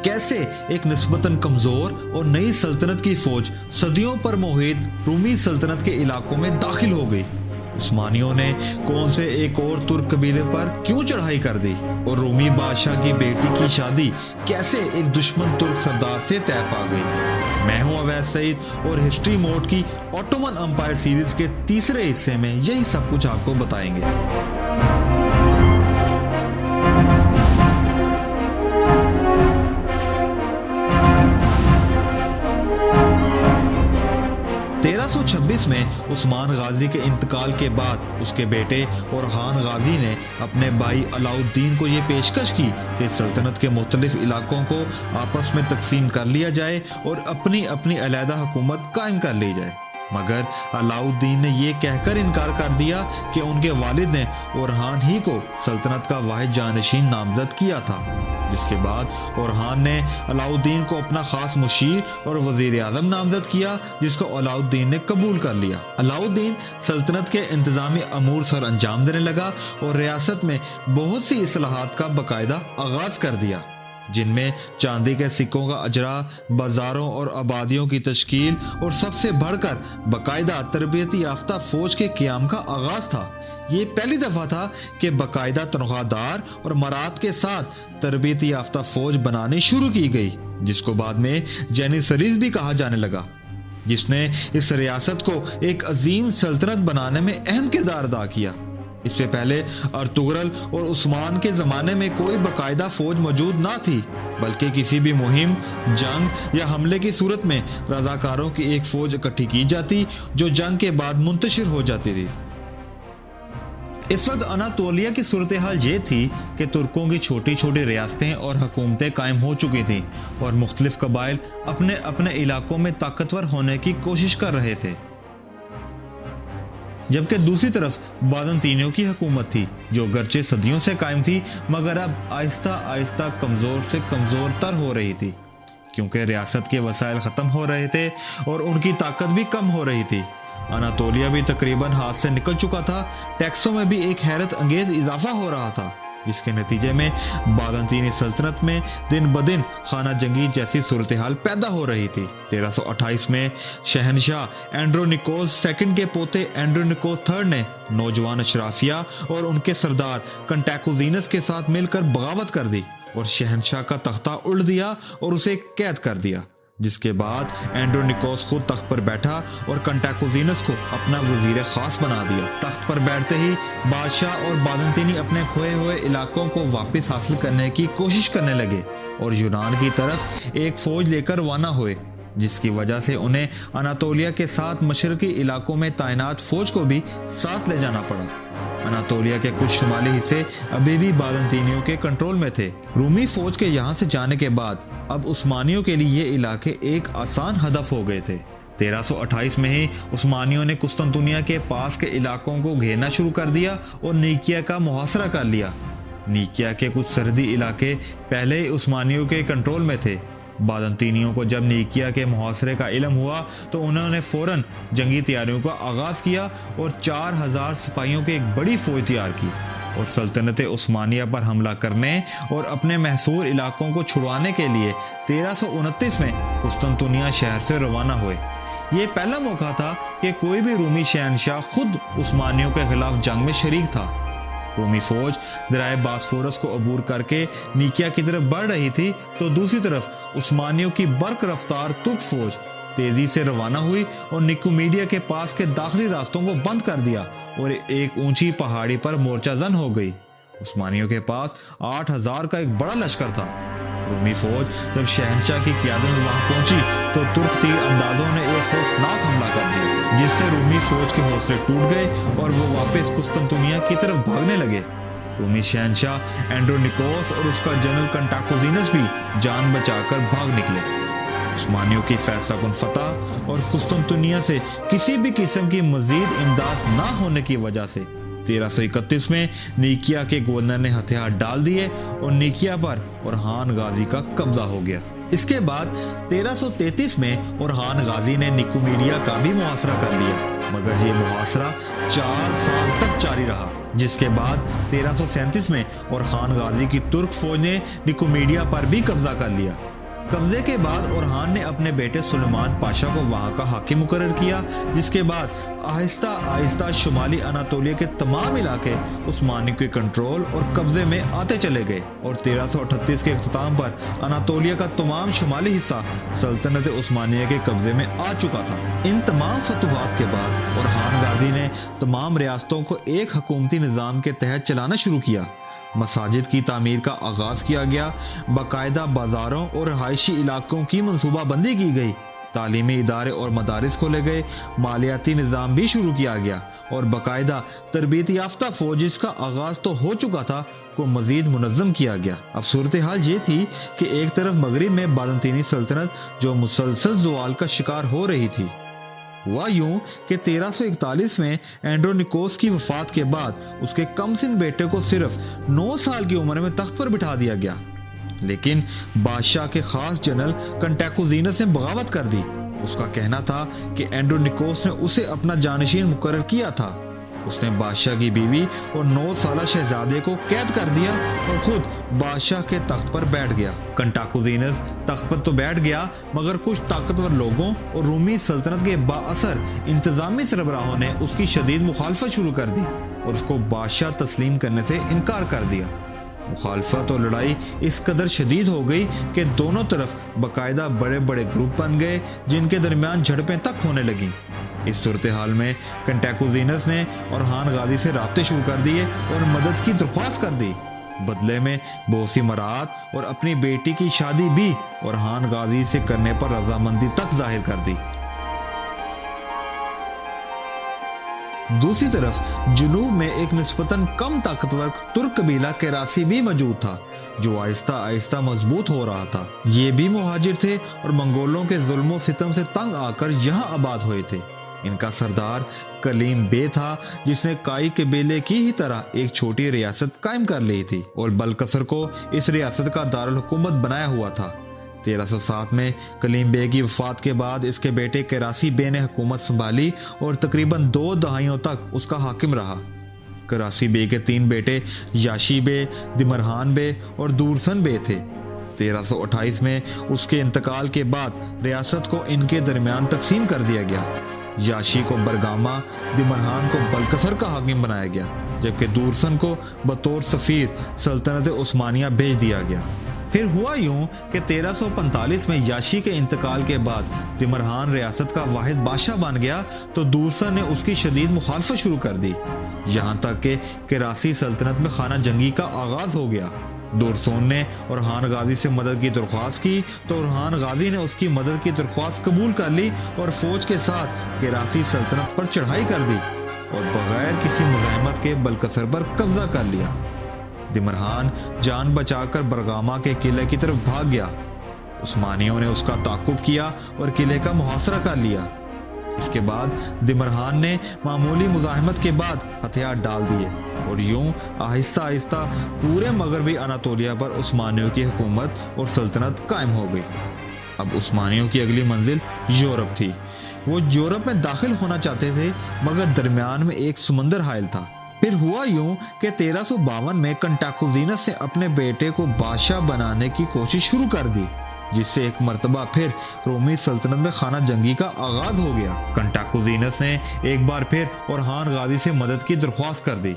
کیسے ایک نسبتاً کمزور اور نئی سلطنت کی فوج صدیوں پر محیط رومی سلطنت کے علاقوں میں داخل ہو گئی، عثمانیوں نے کون سے ایک اور ترک قبیلے پر کیوں چڑھائی کر دی، اور رومی بادشاہ کی بیٹی کی شادی کیسے ایک دشمن ترک سردار سے طے پا گئی۔ میں ہوں اویس سعید اور ہسٹری موڈ کی آٹومن امپائر سیریز کے تیسرے حصے میں یہی سب کچھ آپ کو بتائیں گے۔ 1326 میں عثمان غازی کے انتقال کے بعد اس کے بیٹے اورحان غازی نے اپنے بھائی علاء الدین کو یہ پیشکش کی کہ سلطنت کے مختلف علاقوں کو آپس میں تقسیم کر لیا جائے اور اپنی اپنی علیحدہ حکومت قائم کر لی جائے، مگر علاء الدین نے یہ کہہ کر انکار کر دیا کہ ان کے والد نے اورحان ہی کو سلطنت کا واحد جانشین نامزد کیا تھا، جس کے بعد اورحان نے علاء الدین کو اپنا خاص مشیر اور وزیر اعظم نامزد کیا، جس کو علاء الدین نے قبول کر لیا۔ علاء الدین سلطنت کے انتظامی امور سر انجام دینے لگا اور ریاست میں بہت سی اصلاحات کا باقاعدہ آغاز کر دیا، جن میں چاندی کے سکوں کا اجرا، بازاروں اور آبادیوں کی تشکیل اور سب سے بڑھ کر باقاعدہ تربیتی یافتہ فوج کے قیام کا آغاز تھا۔ یہ پہلی دفعہ تھا کہ باقاعدہ تنخواہ دار اور مراعات کے ساتھ تربیتی یافتہ فوج بنانی شروع کی گئی، جس کو بعد میں جینیسریز بھی کہا جانے لگا، جس نے اس ریاست کو ایک عظیم سلطنت بنانے میں اہم کردار ادا کیا۔ اس سے پہلے ارطغرل اور عثمان کے زمانے میں کوئی باقاعدہ فوج موجود نہ تھی، بلکہ کسی بھی مہم، جنگ یا حملے کی صورت میں رضاکاروں کی ایک فوج اکٹھی کی جاتی جو جنگ کے بعد منتشر ہو جاتی تھی۔ اس وقت اناطولیہ کی صورتحال یہ تھی کہ ترکوں کی چھوٹی چھوٹی ریاستیں اور حکومتیں قائم ہو چکی تھیں اور مختلف قبائل اپنے اپنے علاقوں میں طاقتور ہونے کی کوشش کر رہے تھے، جبکہ دوسری طرف بازنطینیوں کی حکومت تھی جو گرچہ صدیوں سے قائم تھی مگر اب آہستہ آہستہ کمزور سے کمزور تر ہو رہی تھی، کیونکہ ریاست کے وسائل ختم ہو رہے تھے اور ان کی طاقت بھی کم ہو رہی تھی۔ اناطولیہ بھی تقریباً ہاتھ سے نکل چکا تھا، ٹیکسوں میں بھی ایک حیرت انگیز اضافہ ہو رہا تھا، جس کے نتیجے میں بازنطینی سلطنت میں دن بدن خانہ جنگی جیسی صورتحال پیدا ہو رہی تھی۔ 1328 میں شہنشاہ اینڈرونیکوس سیکنڈ کے پوتے اینڈرونیکوس تھرڈ نے نوجوان اشرافیہ اور ان کے سردار کنٹیکوزینس کے ساتھ مل کر بغاوت کر دی اور شہنشاہ کا تختہ الٹ دیا اور اسے قید کر دیا، جس کے بعد اینڈرونیکوس خود تخت پر بیٹھا اور کنٹیکوزینس کو اپنا وزیر خاص بنا دیا۔ تخت پر بیٹھتے ہی بادشاہ اور بازنطینی اپنے کھوئے ہوئے علاقوں کو واپس حاصل کرنے کی کوشش کرنے لگے اور یونان کی طرف ایک فوج لے کر روانہ ہوئے، جس کی وجہ سے انہیں اناطولیہ کے ساتھ مشرقی علاقوں میں تعینات فوج کو بھی ساتھ لے جانا پڑا۔ اناطولیہ کے کچھ شمالی حصے ابھی بھی بازنطینیوں کے کنٹرول میں تھے۔ رومی فوج کے یہاں سے جانے کے بعد اب عثمانیوں کے لیے یہ علاقے ایک آسان ہدف ہو گئے تھے۔ 1328 میں ہی عثمانیوں نے قسطنطنیہ کے پاس کے علاقوں کو گھیرنا شروع کر دیا اور نیکیا کا محاصرہ کر لیا۔ نیکیا کے کچھ سرحدی علاقے پہلے ہی عثمانیوں کے کنٹرول میں تھے۔ بازنطینیوں کو جب نیکیا کے محاصرے کا علم ہوا تو انہوں نے فوراً جنگی تیاریوں کا آغاز کیا اور 4000 سپاہیوں کی ایک بڑی فوج تیار کی اور سلطنت عثمانیہ پر حملہ کرنے اور اپنے محصور علاقوں کو چھڑوانے کے لیے 1329 میں قسطنطنیہ شہر سے روانہ ہوئے۔ یہ پہلا موقع تھا کہ کوئی بھی رومی شہنشاہ خود عثمانیوں کے خلاف جنگ میں شریک تھا۔ رومی فوج دریائے باسفورس کو عبور کر کے نیکیا کی طرف بڑھ رہی تھی تو دوسری طرف عثمانیوں کی برق رفتار ترک فوج تیزی سے روانہ ہوئی اور نکومیڈیا کے پاس کے داخلی راستوں کو بند کر دیا اور ایک اونچی پہاڑی پر مورچہ زن ہو گئی۔ عثمانیوں کے پاس 8000 کا ایک بڑا لشکر تھا۔ رومی فوج جب شہنشاہ کی قیادت میں وہاں پہنچی تو ترک تیر اندازوں نے ایک خوفناک حملہ کر دیا، جس سے رومی فوج کے حوصلے ٹوٹ گئے اور وہ واپس قسطنطنیہ کی طرف بھاگنے لگے۔ رومی شہنشاہ اینڈرونیکوس اور اس کا جنرل کنٹیکوزینس بھی جان بچا کر بھاگ نکلے۔ عثمانیوں کی فیصلہ کن فتح اور قسطنطنیہ سے کسی بھی قسم کی مزید امداد نہ ہونے کی وجہ سے 1331 میں نیکیا کے گورنر نے ہتھیار ڈال دیے اور نیکیا پر اورحان غازی کا قبضہ ہو گیا۔ اس کے بعد 1333 میں اورحان غازی نے نکومیڈیا کا بھی محاصرہ کر لیا، مگر یہ محاصرہ 4 سال تک جاری رہا، جس کے بعد 1337 میں اورحان غازی کی ترک فوج نے نکومیڈیا پر بھی قبضہ کر لیا۔ قبضے کے بعد اورحان نے اپنے بیٹے سلیمان پاشا کو وہاں کا حاکم مقرر کیا، جس کے بعد آہستہ آہستہ شمالی اناطولیہ کے تمام علاقے عثمانیوں کے کنٹرول اور قبضے میں آتے چلے گئے، اور 1338 کے اختتام پر اناطولیہ کا تمام شمالی حصہ سلطنت عثمانیہ کے قبضے میں آ چکا تھا۔ ان تمام فتوحات کے بعد اورحان غازی نے تمام ریاستوں کو ایک حکومتی نظام کے تحت چلانا شروع کیا۔ مساجد کی تعمیر کا آغاز کیا گیا، باقاعدہ بازاروں اور رہائشی علاقوں کی منصوبہ بندی کی گئی، تعلیمی ادارے اور مدارس کھولے گئے، مالیاتی نظام بھی شروع کیا گیا، اور باقاعدہ تربیت یافتہ فوج جس کا آغاز تو ہو چکا تھا کو مزید منظم کیا گیا۔ اب صورتحال یہ تھی کہ ایک طرف مغرب میں بازنطینی سلطنت جو مسلسل زوال کا شکار ہو رہی تھی، ہوا یوں کہ 1341 میں اینڈرونیکوس کی وفات کے بعد اس کے کم سن بیٹے کو صرف 9 سال کی عمر میں تخت پر بٹھا دیا گیا، لیکن بادشاہ کے خاص جنرل کنٹیکوزینس نے بغاوت کر دی۔ اس کا کہنا تھا کہ اینڈرونیکوس نے اسے اپنا جانشین مقرر کیا تھا۔ اس نے بادشاہ کی بیوی اور 9 سالہ شہزادے کو قید کر دیا اور خود بادشاہ کے تخت پر بیٹھ گیا۔ کنٹاکوزینس تخت پر تو بیٹھ گیا، مگر کچھ طاقتور لوگوں اور رومی سلطنت کے با اثر انتظامی سربراہوں نے اس کی شدید مخالفت شروع کر دی اور اس کو بادشاہ تسلیم کرنے سے انکار کر دیا۔ مخالفت اور لڑائی اس قدر شدید ہو گئی کہ دونوں طرف باقاعدہ بڑے بڑے گروپ بن گئے جن کے درمیان جھڑپیں تک ہونے لگیں۔ اس صورتحال میں کنٹیکوزینس نے اورحان غازی سے رابطے شروع کر دیے اور مدد کی درخواست کر دی۔ بدلے میں بہت سی مراعات اور اپنی بیٹی کی شادی بھی اورحان غازی سے کرنے پر رضامندی تک ظاہر کر دی۔ دوسری طرف جنوب میں ایک نسبتاً کم طاقتور ترک قبیلہ کیراسی بھی موجود تھا جو آہستہ آہستہ مضبوط ہو رہا تھا۔ یہ بھی مہاجر تھے اور منگولوں کے ظلم و ستم سے تنگ آ کر یہاں آباد ہوئے تھے۔ ان کا سردار کلیم بے تھا جس نے کائی قبیلے کی ہی طرح ایک چھوٹی ریاست قائم کر لی تھی اور بلکسر کو اس ریاست کا دارالحکومت بنایا ہوا تھا۔ 1307 میں کلیم بے کی وفات کے بعد اس کے بیٹے کیراسی بے نے حکومت سنبھالی اور تقریباً 2 دہائیوں تک اس کا حاکم رہا۔ کیراسی بے کے 3 بیٹے یاشی بے، دمرہان بے اور دورسن بے تھے۔ 1328 میں اس کے انتقال کے بعد ریاست کو ان کے درمیان تقسیم کر دیا گیا۔ یاشی کو برگامہ، دمرہان کو بلکسر کا حاکم بنایا گیا، جبکہ دورسن کو بطور سفیر سلطنت عثمانیہ بھیج دیا گیا۔ پھر ہوا یوں کہ 1345 میں یاشی کے انتقال کے بعد دمرہان ریاست کا واحد بادشاہ بن گیا تو دورسن نے اس کی شدید مخالفت شروع کر دی، یہاں تک کہ کیراسی سلطنت میں خانہ جنگی کا آغاز ہو گیا۔ دورسون نے اورحان غازی سے مدد کی درخواست کی تو اورحان غازی نے اس کی مدد کی درخواست قبول کر لی اور فوج کے ساتھ کیراسی سلطنت پر چڑھائی کر دی اور بغیر کسی مزاحمت کے بلکسر پر قبضہ کر لیا۔ دمرہان جان بچا کر برگامہ کے قلعے کی طرف بھاگ گیا۔ عثمانیوں نے اس کا تعاقب کیا اور قلعے کا محاصرہ کر لیا۔ اس کے بعد دمرہان نے معمولی مزاحمت کے بعد ہتھیار ڈال دیے اور یوں آہستہ آہستہ پورے مغربی اناطولیہ پر عثمانیوں کی حکومت اور سلطنت قائم ہو گئی۔ اب عثمانیوں کی اگلی منزل یورپ تھی۔ وہ یورپ میں داخل ہونا چاہتے تھے مگر درمیان میں ایک سمندر حائل تھا۔ پھر ہوا یوں کہ 1352 میں کنٹاکوزینس نے اپنے بیٹے کو بادشاہ بنانے کی کوشش شروع کر دی، جس سے ایک مرتبہ پھر رومی سلطنت میں خانہ جنگی کا آغاز ہو گیا۔ کنٹاکوزینس نے ایک بار پھر اورحان غازی سے مدد کی درخواست کر دی۔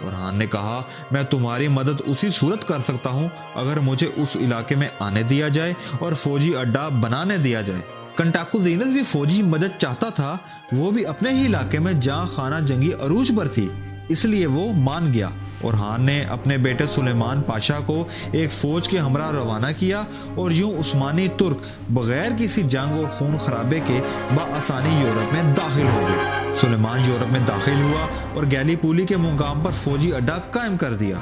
اورحان نے کہا، میں تمہاری مدد اسی صورت کر سکتا ہوں اگر مجھے اس علاقے میں آنے دیا جائے اور فوجی اڈا بنانے دیا جائے۔ کنٹاکوزینس بھی فوجی مدد چاہتا تھا، وہ بھی اپنے ہی علاقے میں جہاں خانہ جنگی عروج پر تھی، اس لیے وہ مان گیا۔ اورحان نے اپنے بیٹے سلیمان پاشا کو ایک فوج کے ہمراہ روانہ کیا اور یوں عثمانی ترک بغیر کسی جنگ اور خون خرابے کے بآسانی یورپ میں داخل ہو گئے۔ سلیمان یورپ میں داخل ہوا اور گیلی پولی کے مقام پر فوجی اڈا قائم کر دیا۔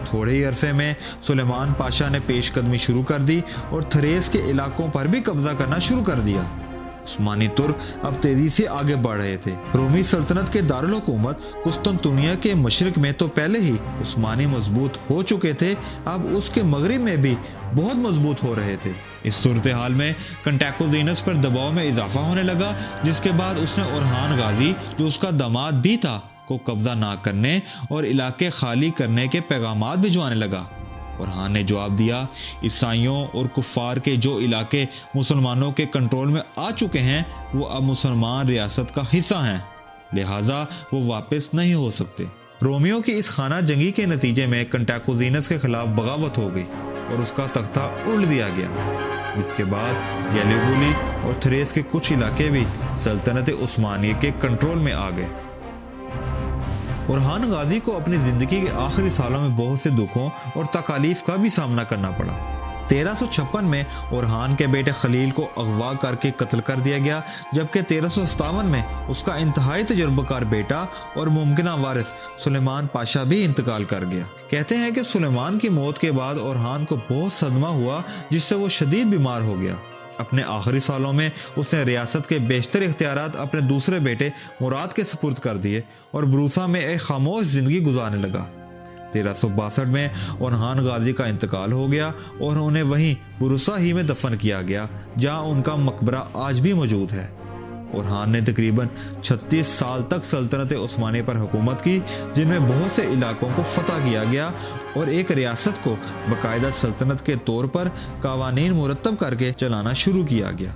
تھوڑے ہی عرصے میں سلیمان پاشا نے پیش قدمی شروع کر دی اور تھریس کے علاقوں پر بھی قبضہ کرنا شروع کر دیا۔ عثمانی ترک اب تیزی سے آگے بڑھ رہے تھے۔ رومی سلطنت کے دارالحکومت قسطنطنیہ کے مشرق میں تو پہلے ہی عثمانی مضبوط ہو چکے تھے، اب اس کے مغرب میں بھی بہت مضبوط ہو رہے تھے۔ اس صورتحال میں کنٹاکوزینس پر دباؤ میں اضافہ ہونے لگا، جس کے بعد اس نے اورحان غازی جو اس کا داماد بھی تھا کو قبضہ نہ کرنے اور علاقے خالی کرنے کے پیغامات بھجوانے لگا۔ اورحان نے جواب دیا، عیسائیوں اور کفار کے جو علاقے مسلمانوں کے کنٹرول میں آ چکے ہیں وہ اب مسلمان ریاست کا حصہ ہیں، لہٰذا وہ واپس نہیں ہو سکتے۔ رومیوں کی اس خانہ جنگی کے نتیجے میں کنٹاکوزینس کے خلاف بغاوت ہو گئی اور اس کا تختہ الٹ دیا گیا، جس کے بعد گیلیپولی اور تھریس کے کچھ علاقے بھی سلطنت عثمانیہ کے کنٹرول میں آ گئے۔ اورحان غازی کو اپنی زندگی کے آخری سالوں میں بہت سے دکھوں اور تکالیف کا بھی سامنا کرنا پڑا۔ 1356 میں اورحان کے بیٹے خلیل کو اغوا کر کے قتل کر دیا گیا، جبکہ 1357 میں اس کا انتہائی تجربہ کار بیٹا اور ممکنہ وارث سلیمان پاشا بھی انتقال کر گیا۔ کہتے ہیں کہ سلیمان کی موت کے بعد اورحان کو بہت صدمہ ہوا، جس سے وہ شدید بیمار ہو گیا۔ اپنے آخری سالوں میں اس نے ریاست کے بیشتر اختیارات اپنے دوسرے بیٹے مراد کے سپرد کر دیے اور بروسا میں ایک خاموش زندگی گزارنے لگا۔ 1362 میں اورحان غازی کا انتقال ہو گیا اور انہیں وہیں بروسا ہی میں دفن کیا گیا، جہاں ان کا مقبرہ آج بھی موجود ہے۔ اورحان نے تقریباً 36 سال تک سلطنت عثمانیہ پر حکومت کی، جن میں بہت سے علاقوں کو فتح کیا گیا اور ایک ریاست کو باقاعدہ سلطنت کے طور پر قوانین مرتب کر کے چلانا شروع کیا گیا۔